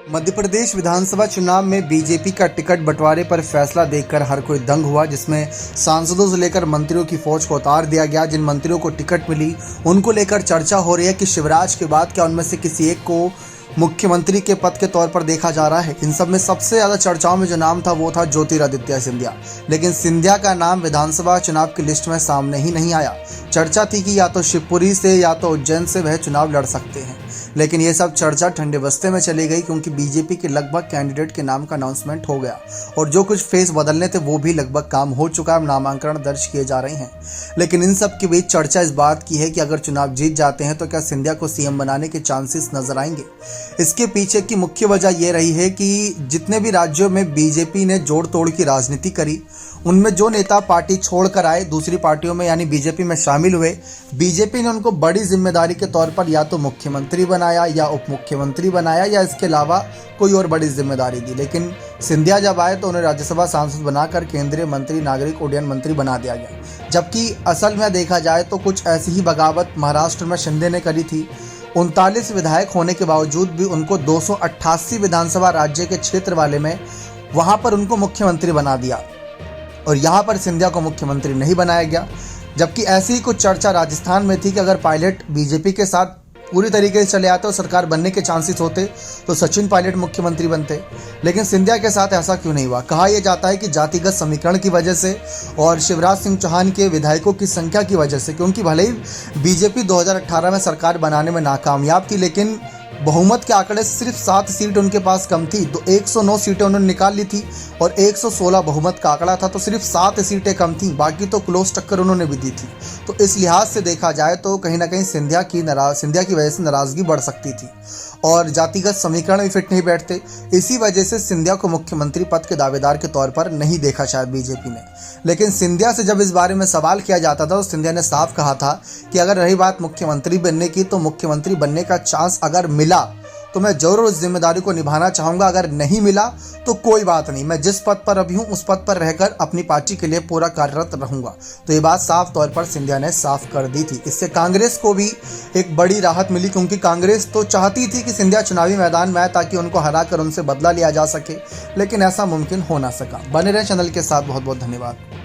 मध्य प्रदेश विधानसभा चुनाव में बीजेपी का टिकट बंटवारे पर फैसला देखकर हर कोई दंग हुआ, जिसमें सांसदों से लेकर मंत्रियों की फौज को उतार दिया गया। जिन मंत्रियों को टिकट मिली उनको लेकर चर्चा हो रही है कि शिवराज के बाद क्या उनमें से किसी एक को मुख्यमंत्री के पद के तौर पर देखा जा रहा है। इन सब में सबसे ज़्यादा चर्चाओं में जो नाम था वो था ज्योतिरादित्य सिंधिया, लेकिन सिंधिया का नाम विधानसभा चुनाव की लिस्ट में सामने ही नहीं आया। चर्चा थी कि या तो शिवपुरी से या तो उज्जैन से वह चुनाव लड़ सकते हैं, लेकिन ये सब चर्चा ठंडे बस्ते में चली गई क्योंकि बीजेपी के लगभग कैंडिडेट के नाम का अनाउंसमेंट हो गया और जो कुछ फेस बदलने थे वो भी लगभग काम हो चुका है। नामांकन दर्ज किए जा रहे हैं, लेकिन इन सब के बीच चर्चा इस बात की है कि अगर चुनाव जीत जाते हैं तो क्या सिंधिया को सीएम बनाने के चांसेस नजर आएंगे। इसके पीछे की मुख्य वजह यह रही है कि जितने भी राज्यों में बीजेपी ने जोड़ तोड़ की राजनीति करी, उनमें जो नेता पार्टी छोड़कर आए दूसरी पार्टियों में यानी बीजेपी में शामिल हुए, बीजेपी ने उनको बड़ी जिम्मेदारी के तौर पर या तो मुख्यमंत्री बनाया या उप मुख्यमंत्री बनाया या इसके अलावा कोई और बड़ी जिम्मेदारी दी। लेकिन सिंधिया जब आए तो उन्हें राज्यसभा सांसद बनाकर केंद्रीय मंत्री, नागरिक उड्डयन मंत्री बना दिया गया, जबकि असल में देखा जाए तो कुछ ऐसी ही बगावत महाराष्ट्र में शिंदे ने करी थी। 39 विधायक होने के बावजूद भी उनको 288 विधानसभा राज्य के क्षेत्र वाले में वहां पर उनको मुख्यमंत्री बना दिया और यहाँ पर सिंधिया को मुख्यमंत्री नहीं बनाया गया। जबकि ऐसी ही कुछ चर्चा राजस्थान में थी कि अगर पायलट बीजेपी के साथ पूरी तरीके से चले आते और सरकार बनने के चांसेस होते तो सचिन पायलट मुख्यमंत्री बनते, लेकिन सिंधिया के साथ ऐसा क्यों नहीं हुआ। कहा यह जाता है कि जातिगत समीकरण की वजह से और शिवराज सिंह चौहान के विधायकों की संख्या की वजह से, क्योंकि भले ही बीजेपी 2018 में सरकार बनाने में नाकामयाब थी, लेकिन बहुमत के आंकड़े सिर्फ 7 सीट उनके पास कम थी, तो 109 सीटें उन्होंने निकाल ली थी और 116 बहुमत का आंकड़ा था, तो सिर्फ 7 सीटें कम थी, बाकी तो क्लोज टक्कर उन्होंने भी दी थी। तो इस लिहाज से देखा जाए तो कहीं ना कहीं सिंधिया की वजह से नाराजगी बढ़ सकती थी और जातिगत समीकरण भी फिट नहीं बैठते। इसी वजह से सिंधिया को मुख्यमंत्री पद के दावेदार के तौर पर नहीं देखा शायद बीजेपी ने। लेकिन सिंधिया से जब इस बारे में सवाल किया जाता था तो सिंधिया ने साफ कहा था कि अगर रही बात मुख्यमंत्री बनने की, तो मुख्यमंत्री बनने का चांस अगर मिला तो मैं जरूर उस जिम्मेदारी को निभाना चाहूँगा, अगर नहीं मिला तो कोई बात नहीं, मैं जिस पद पर अभी हूँ उस पद पर रहकर अपनी पार्टी के लिए पूरा कार्यरत रहूँगा। तो ये बात साफ तौर पर सिंधिया ने साफ कर दी थी। इससे कांग्रेस को भी एक बड़ी राहत मिली, क्योंकि कांग्रेस तो चाहती थी कि सिंधिया चुनावी मैदान में आए ताकि उनको हराकर उनसे बदला लिया जा सके, लेकिन ऐसा मुमकिन हो ना सका। बने रहें चैनल के साथ। बहुत बहुत धन्यवाद।